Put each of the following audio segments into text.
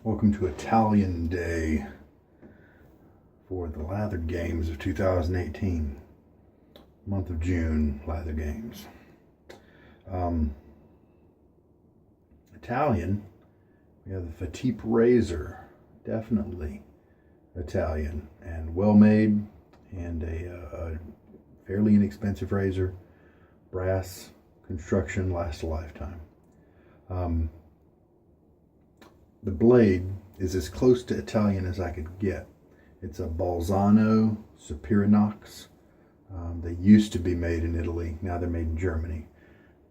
Welcome to Italian Day for the Lather Games of 2018. Month of June, Lather Games. Italian, we have the Fatip razor, definitely Italian and well made, and a fairly inexpensive razor. Brass construction, lasts a lifetime. The blade is as close to Italian as I could get. It's a Balzano Superinox. They used to be made in Italy. Now they're made in Germany.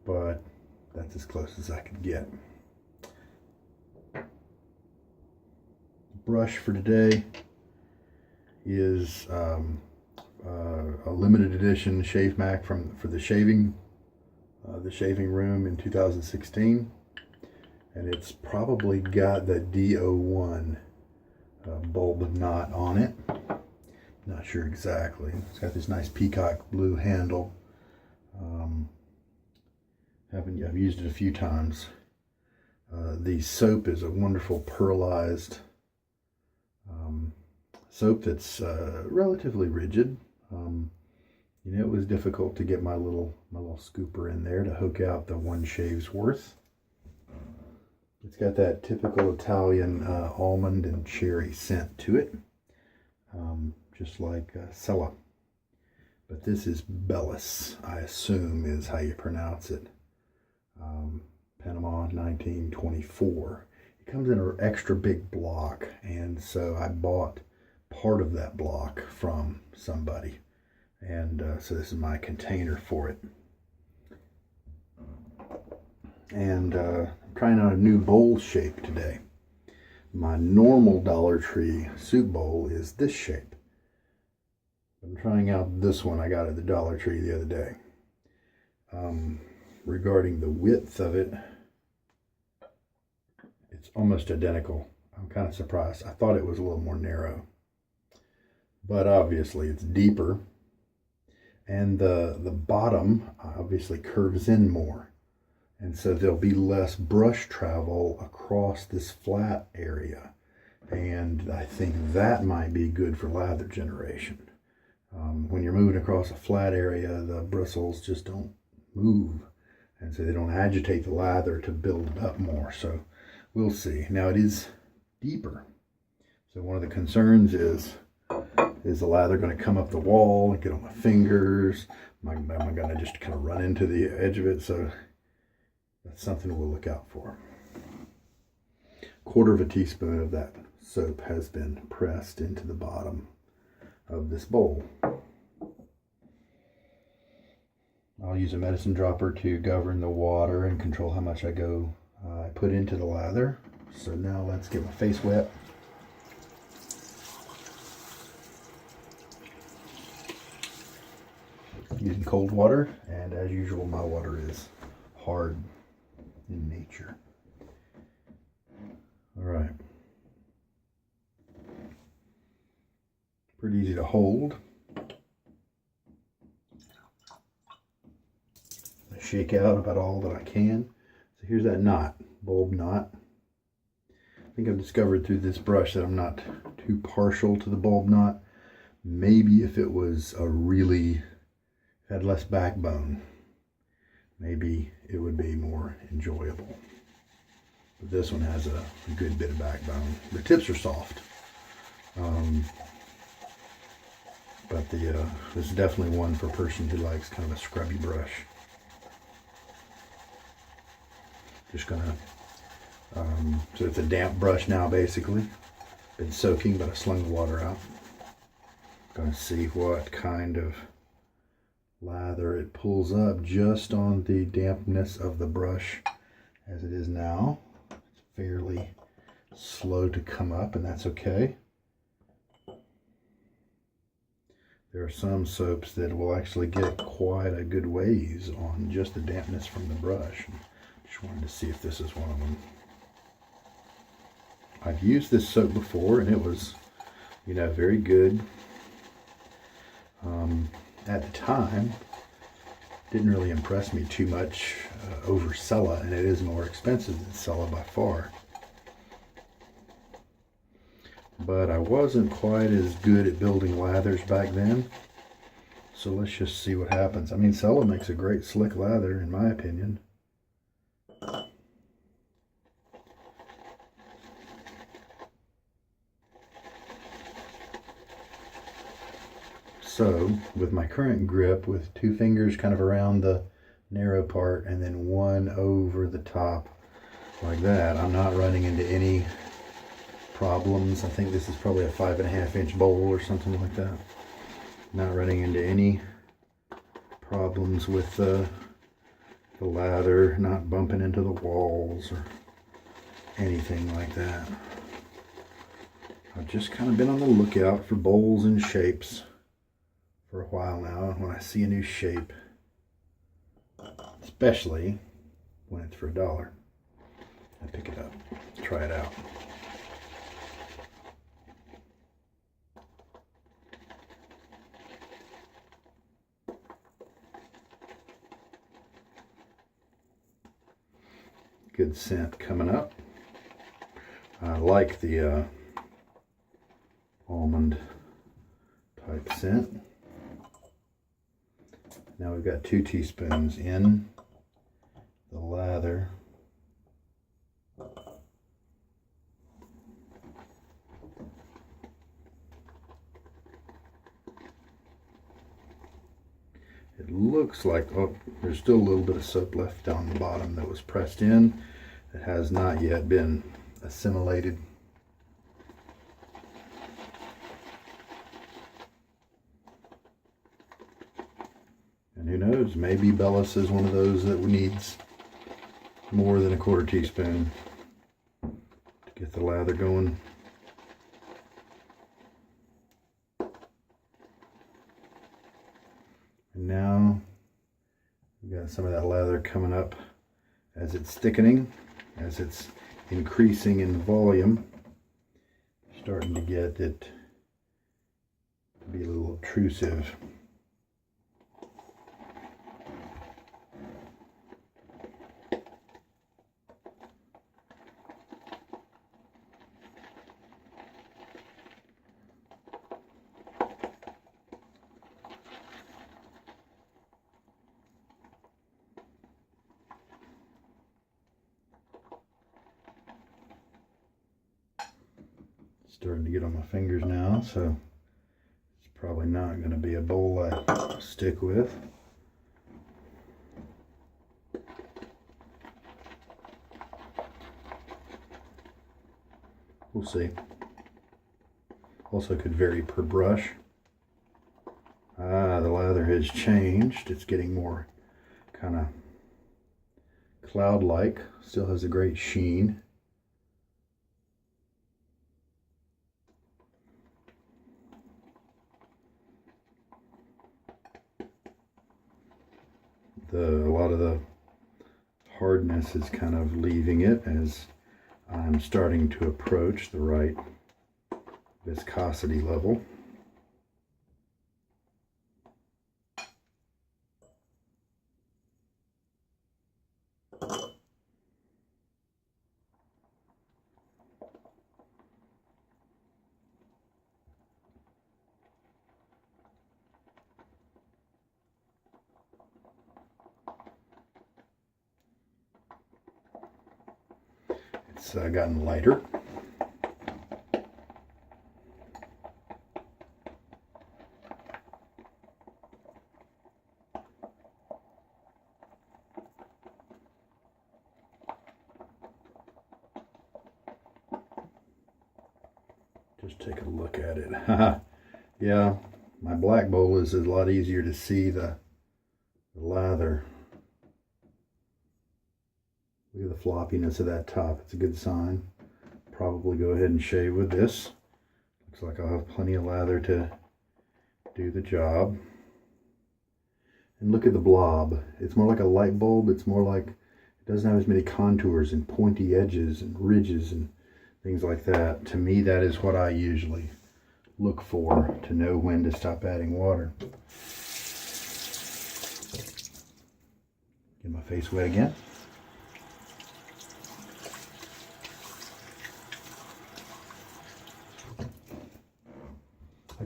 But that's as close as I could get. The brush for today is a limited edition Shavemac for the shaving room in 2016. And it's probably got the D01 bulb knot on it. Not sure exactly. It's got this nice peacock blue handle. I've used it a few times. The soap is a wonderful pearlized soap that's relatively rigid. It was difficult to get my little scooper in there to hook out the one shave's worth. It's got that typical Italian almond and cherry scent to it, just like Cella. But this is Boellis, I assume is how you pronounce it. Panama 1924. It comes in an extra big block, and so I bought part of that block from somebody. And so this is my container for it. And I'm trying out a new bowl shape today. My normal Dollar Tree soup bowl is this shape. I'm trying out this one I got at the Dollar Tree the other day. Regarding the width of it, it's almost identical. I'm kind of surprised. I thought it was a little more narrow. But obviously it's deeper. And the bottom obviously curves in more. And so there'll be less brush travel across this flat area. And I think that might be good for lather generation. When you're moving across a flat area, the bristles just don't move. And so they don't agitate the lather to build it up more. So we'll see. Now it is deeper. So one of the concerns is the lather going to come up the wall and get on my fingers? Am I going to just kind of run into the edge of it? So that's something we'll look out for. 1/4 teaspoon of that soap has been pressed into the bottom of this bowl. I'll use a medicine dropper to govern the water and control how much I put into the lather. So now let's get my face wet. Using cold water, and as usual my water is hard in nature. All right. Pretty easy to hold. I shake out about all that I can. So here's that knot, bulb knot. I think I've discovered through this brush that I'm not too partial to the bulb knot. Maybe if it was had less backbone, maybe it would be more enjoyable. But this one has a good bit of backbone. The tips are soft. But this is definitely one for a person who likes kind of a scrubby brush. Just gonna, so it's a damp brush now basically. Been soaking, but I slung the water out. Gonna see what kind of lather it pulls up just on the dampness of the brush as it is now. It's fairly slow to come up, and that's okay. There are some soaps that will actually get quite a good ways on just the dampness from the brush. Just wanted to see if this is one of them. I've used this soap before and it was, very good. At the time, didn't really impress me too much over Cella, and it is more expensive than Cella by far. but I wasn't quite as good at building lathers back then. So let's just see what happens. I mean, Cella makes a great slick lather, in my opinion. So, with my current grip, with 2 fingers kind of around the narrow part and then 1 over the top like that, I'm not running into any problems. I think this is probably a 5.5 inch bowl or something like that. Not running into any problems with the lather, not bumping into the walls or anything like that. I've just kind of been on the lookout for bowls and shapes for a while now. When I see a new shape, especially when it's for $1, I pick it up, try it out. Good scent coming up. I like the almond type scent. Now we've got 2 teaspoons in the lather. It looks like, oh, there's still a little bit of soap left down the bottom that was pressed in. It has not yet been assimilated. And who knows, maybe Boellis is one of those that needs more than a 1/4 teaspoon to get the lather going. And now we've got some of that lather coming up as it's thickening, as it's increasing in volume. Starting to get it to be a little obtrusive. Starting to get on my fingers now, so it's probably not going to be a bowl I stick with. We'll see. Also could vary per brush. The lather has changed. It's getting more kind of cloud-like. Still has a great sheen. A lot of the hardness is kind of leaving it as I'm starting to approach the right viscosity level. It's gotten lighter. Just take a look at it. Yeah, my black bowl is a lot easier to see the lather. Look at the floppiness of that top. It's a good sign. Probably go ahead and shave with this. Looks like I'll have plenty of lather to do the job. And look at the blob. It's more like a light bulb. It's more like, it doesn't have as many contours and pointy edges and ridges and things like that. To me, that is what I usually look for to know when to stop adding water. Get my face wet again.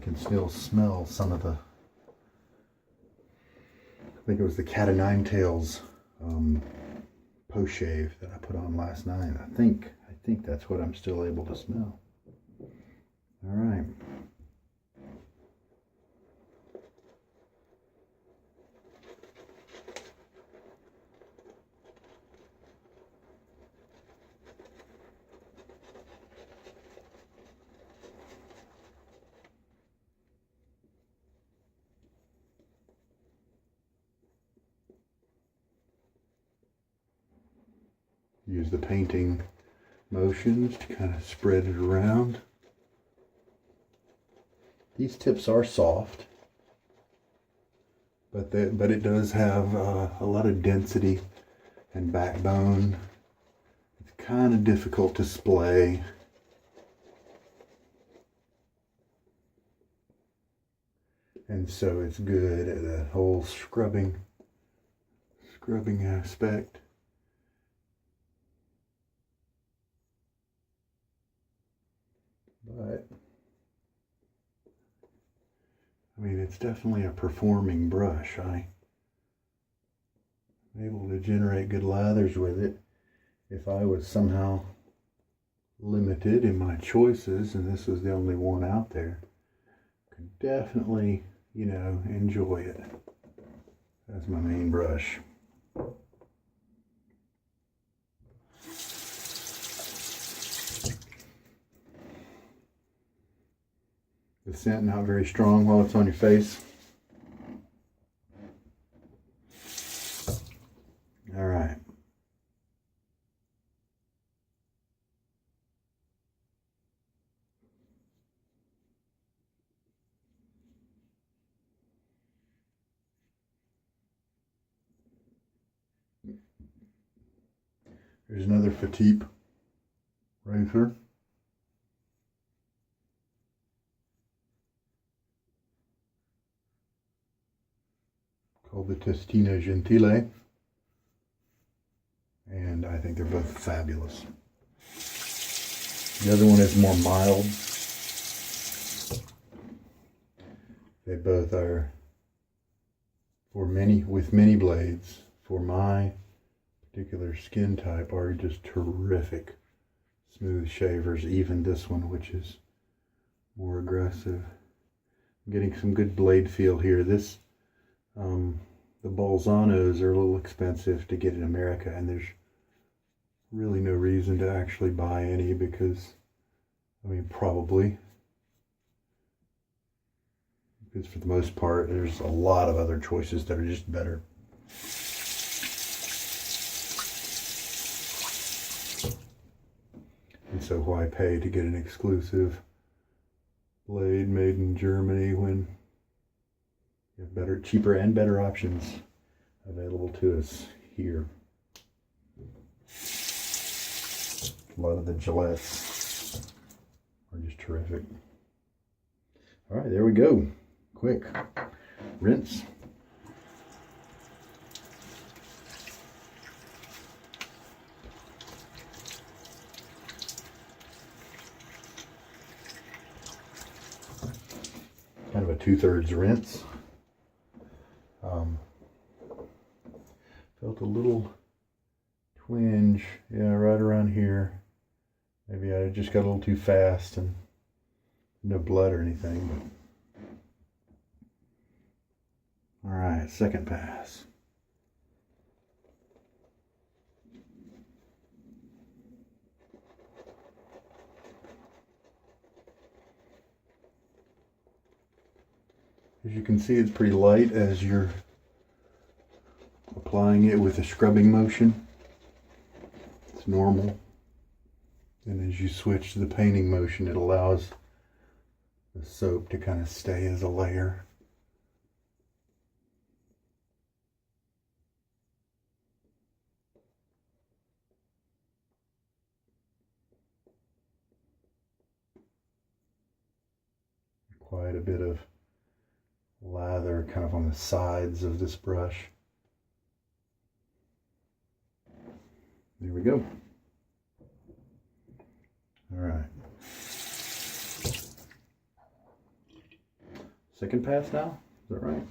can still smell some of the, I think it was the cat o' nine tails post shave that I put on last night. I think that's what I'm still able to smell. All right. Use the painting motions to kind of spread it around. These tips are soft, but it does have a lot of density and backbone. It's kind of difficult to splay. And so it's good at that whole scrubbing aspect. But I mean, it's definitely a performing brush. I'm able to generate good lathers with it. If I was somehow limited in my choices and this was the only one out there, I could definitely, you know, enjoy it as my main brush. The scent not very strong while it's on your face. All right. Here's another Fatip razor. Called the Testina Gentile. And I think they're both fabulous. The other one is more mild. They both are with many blades. For my particular skin type, are just terrific smooth shavers. Even this one, which is more aggressive. I'm getting some good blade feel here. This the Balzanos are a little expensive to get in America, and there's really no reason to actually buy any because, I mean, probably. Because for the most part, there's a lot of other choices that are just better. And so why pay to get an exclusive blade made in Germany when you have better, cheaper and better options available to us here. A lot of the Gillettes are just terrific. All right, there we go. Quick rinse. Kind of a 2/3 rinse. Felt a little twinge, yeah, right around here. Maybe I just got a little too fast and no blood or anything. But all right, second pass. As you can see, it's pretty light as you're applying it with a scrubbing motion. It's normal. And as you switch to the painting motion, it allows the soap to kind of stay as a layer. Quite a bit of lather kind of on the sides of this brush. There we go. All right. second pass now. Is that right?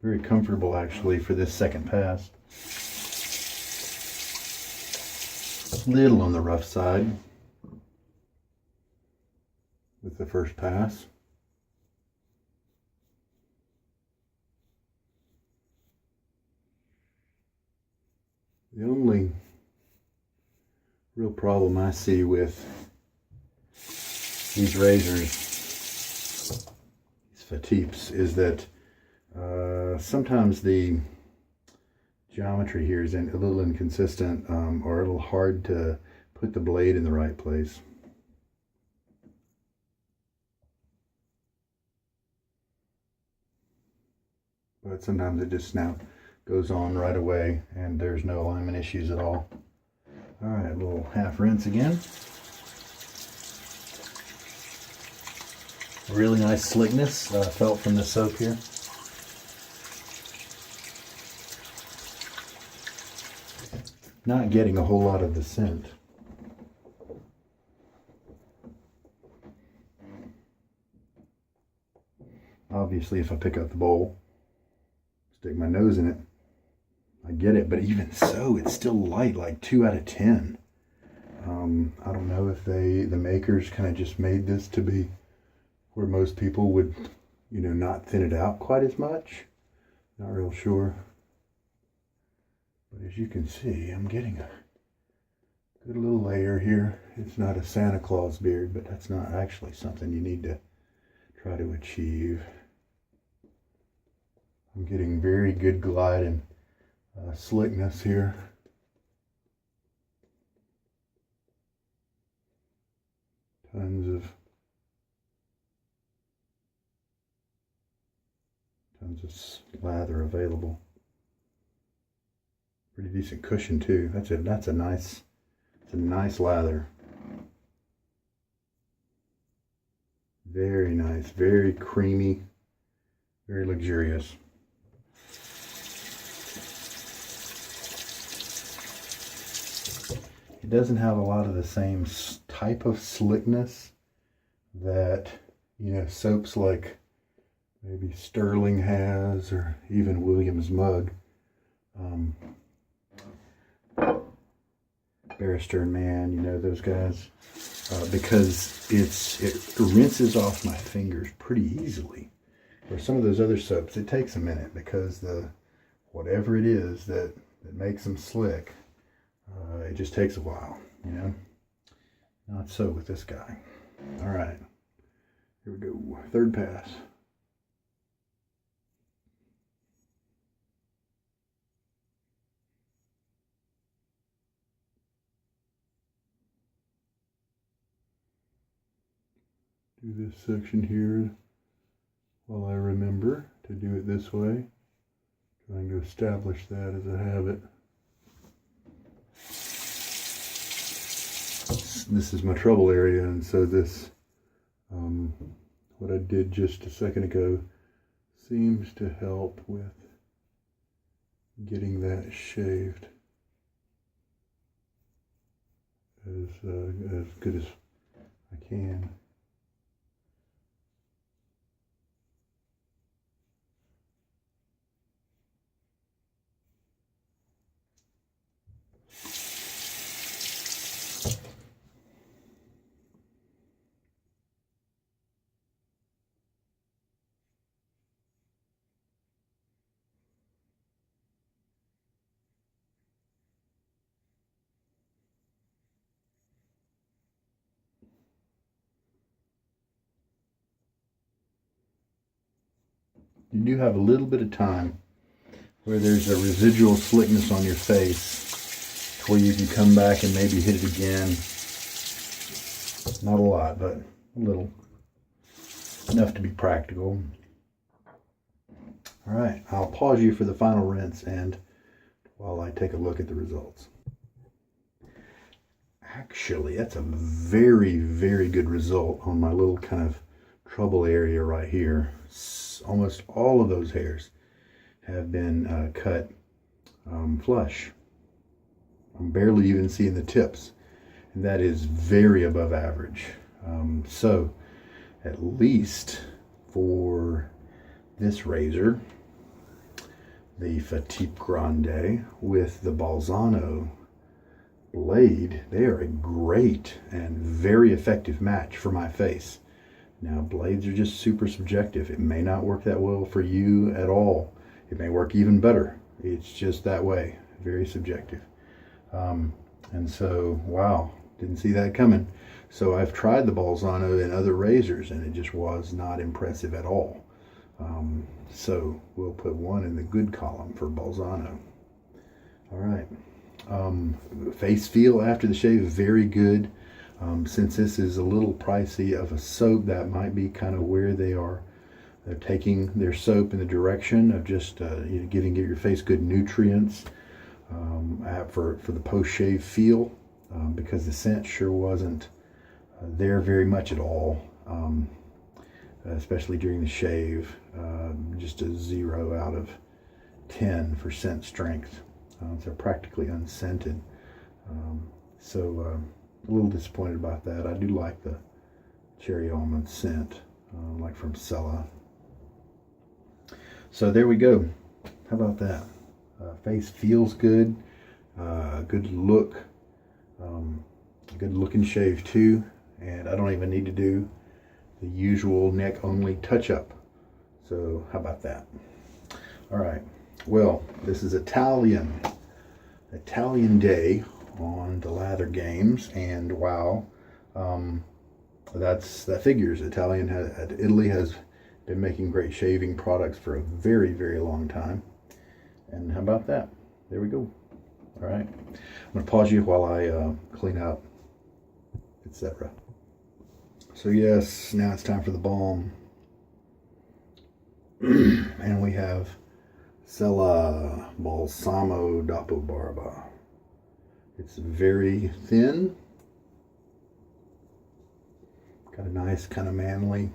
Very comfortable actually for this second pass. Little on the rough side with the first pass. The only real problem I see with these razors, these Fatips, is that sometimes the geometry here is a little inconsistent or a little hard to put the blade in the right place. But sometimes it just goes on right away and there's no alignment issues at all. All right, a little half rinse again. Really nice slickness felt from the soap here. Not getting a whole lot of the scent. Obviously, if I pick up the bowl, stick my nose in it, I get it, but even so, it's still light, like 2 out of 10. I don't know if the makers kind of just made this to be where most people would, not thin it out quite as much. Not real sure. But as you can see, I'm getting a good little layer here. It's not a Santa Claus beard, but that's not actually something you need to try to achieve. I'm getting very good glide and slickness here. Tons of lather available. Pretty decent cushion too. That's a nice lather. Very nice, very creamy, very luxurious. It doesn't have a lot of the same type of slickness that, soaps like maybe Sterling has, or even Williams Mug. Barrister and Man, those guys. Because it rinses off my fingers pretty easily. For some of those other soaps, it takes a minute because whatever it is that makes them slick, it just takes a while, Not so with this guy. All right, here we go. Third pass. Do this section here while I remember to do it this way. Trying to establish that as a habit. This is my trouble area, and so this, what I did just a second ago, seems to help with getting that shaved as good as I can. You do have a little bit of time where there's a residual slickness on your face, where you can come back and maybe hit it again. Not a lot, but a little. Enough to be practical. All right, I'll pause you for the final rinse and while I take a look at the results. Actually, that's a very, very good result on my little kind of trouble area right here. Almost all of those hairs have been cut flush. I'm barely even seeing the tips, and that is very above average. So at least for this razor, the Fatip Grande with the Balzano blade, they are a great and very effective match for my face. Now, blades are just super subjective. It may not work that well for you at all. It may work even better. It's just that way. Very subjective. And so, wow, didn't see that coming. So I've tried the Balzano in other razors, and it just was not impressive at all. So we'll put one in the good column for Balzano. All right. Face feel after the shave, very good. Since this is a little pricey of a soap, that might be kind of where they are. They're taking their soap in the direction of just giving your face good nutrients for the post-shave feel, because the scent sure wasn't there very much at all, especially during the shave. Just a 0 out of 10 for scent strength. So practically unscented. So a little disappointed about that. I do like the cherry almond scent, like from Cella. So there we go. How about that? Face feels good. Good look. Good looking shave too. And I don't even need to do the usual neck only touch up. So how about that? All right. Well, this is Italian Day on the Lather Games, and wow, that figures. Italy has been making great shaving products for a very, very long time. And how about that? There we go. All right, I'm gonna pause you while I clean up, etc. So yes, now it's time for the balm, and we have Cella Balsamo Dopo Barba. It's very thin. Got a nice kind of manly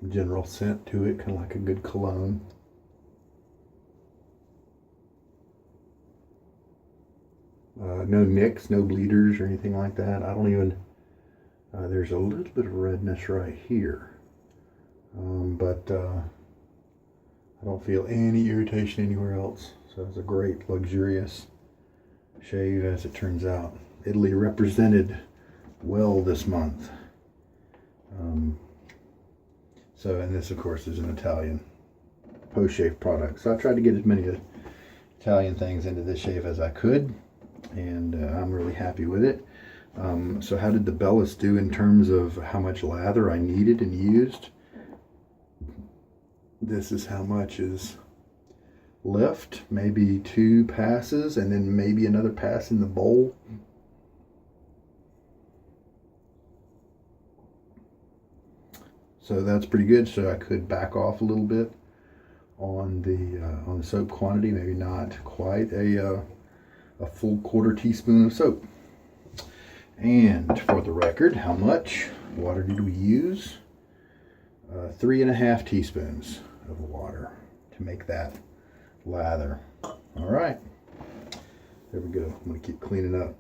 general scent to it, kind of like a good cologne. No nicks, no bleeders or anything like that. I don't even, there's a little bit of redness right here. But I don't feel any irritation anywhere else. So it's a great, luxurious shave as it turns out. Italy represented well this month. And this of course is an Italian post-shave product. So I tried to get as many Italian things into this shave as I could, and I'm really happy with it. So how did the Boellis do in terms of how much lather I needed and used? This is how much is left. Maybe 2 passes and then maybe another pass in the bowl. So that's pretty good. So I could back off a little bit on the soap quantity. Maybe not quite a full 1/4 teaspoon of soap. And for the record, how much water did we use? 3½ teaspoons of water to make that lather. All right, there we go. I'm gonna keep cleaning up.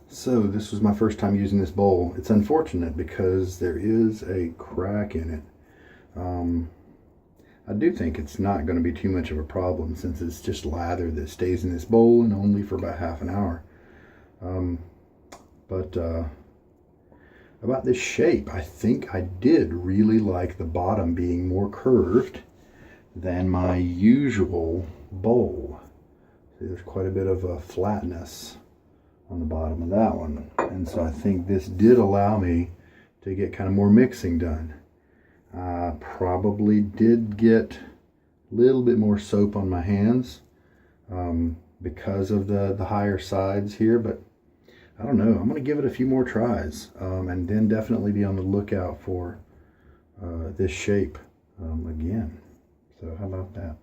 So this was my first time using this bowl. It's unfortunate because there is a crack in it. I do think it's not going to be too much of a problem since it's just lather that stays in this bowl and only for about half an hour. About this shape, I think I did really like the bottom being more curved than my usual bowl. See, there's quite a bit of a flatness on the bottom of that one, and so I think this did allow me to get kind of more mixing done. Probably did get little bit more soap on my hands because of the higher sides here, but I don't know. I'm going to give it a few more tries and then definitely be on the lookout for this shape again. So how about that?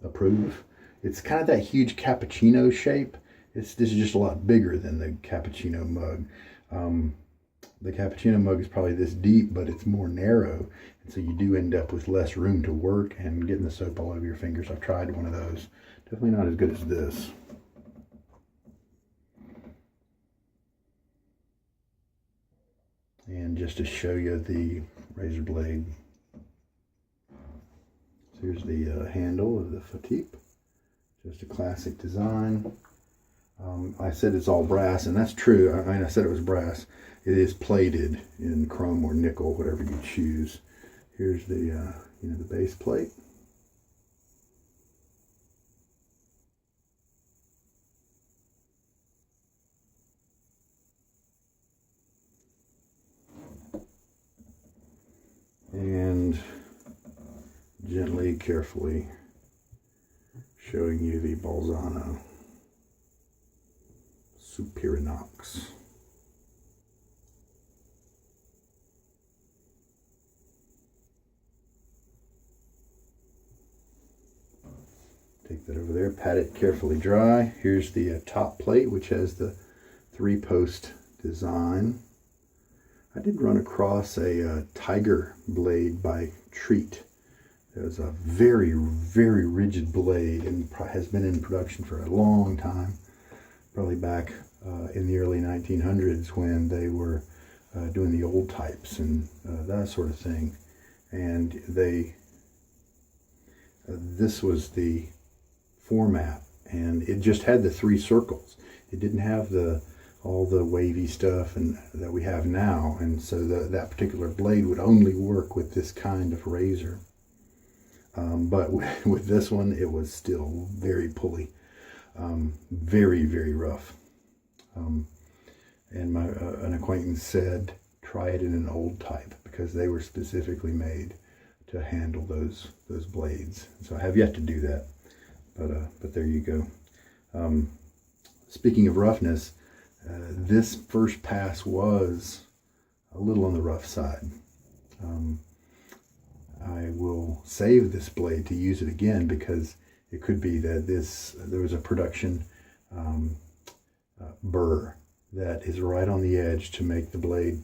Approve. It's kind of that huge cappuccino shape. This is just a lot bigger than the cappuccino mug. The cappuccino mug is probably this deep, but it's more narrow, and so you do end up with less room to work and getting the soap all over your fingers. I've tried one of those. Definitely not as good as this. And just to show you the razor blade, so here's the handle of the Fatip. Just a classic design. I said it's all brass, and that's true. I mean, I said it was brass. It is plated in chrome or nickel, whatever you choose. Here's the the base plate. And gently, carefully showing you the Balzano Superinox. Take that over there, pat it carefully dry. Here's the top plate, which has the 3-post design. I did run across a tiger blade by Treat. It was a very, very rigid blade and has been in production for a long time, probably back in the early 1900s when they were doing the old types and that sort of thing. And this was the format, and it just had the 3 circles. It didn't have all the wavy stuff and that we have now, and so that particular blade would only work with this kind of razor. But with this one, it was still very pulley, very, very rough. And an acquaintance said, try it in an old type, because they were specifically made to handle those blades. So I have yet to do that, but there you go. Speaking of roughness, this first pass was a little on the rough side. I will save this blade to use it again, because it could be that there was a production burr that is right on the edge to make the blade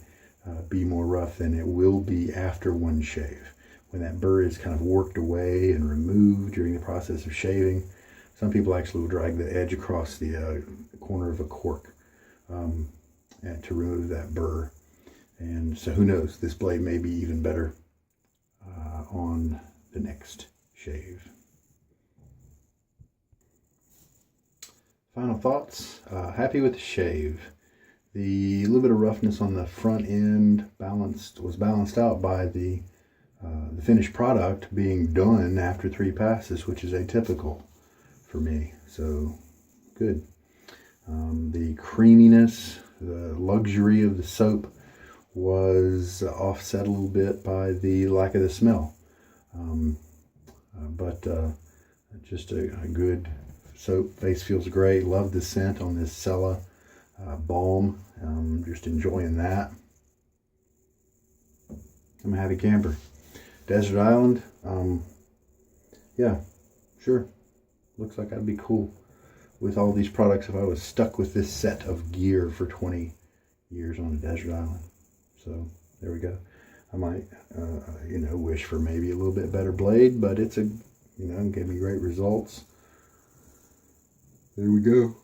be more rough than it will be after one shave. When that burr is kind of worked away and removed during the process of shaving, some people actually will drag the edge across the corner of a cork and to remove that burr. And so who knows, this blade may be even better on the next shave. Final thoughts. Happy with the shave. The little bit of roughness on the front end was balanced out by the finished product being done after 3 passes, which is atypical for me. So good. The creaminess, the luxury of the soap was offset a little bit by the lack of the smell. But just a good soap. Face feels great. Love the scent on this Cella Balm. Just enjoying that. I'm a happy camper. Desert Island. Yeah, sure. Looks like I'd be cool with all these products if I was stuck with this set of gear for 20 years on a desert island. So there we go. I might, wish for maybe a little bit better blade, but it's gave me great results. There we go.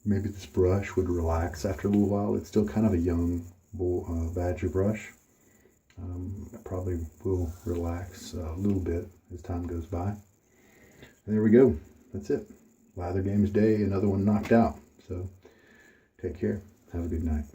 Maybe this brush would relax after a little while. It's still kind of a young badger brush. Probably will relax a little bit as time goes by. And there we go. That's it. Lather Games Day, another one knocked out. So take care. Have a good night.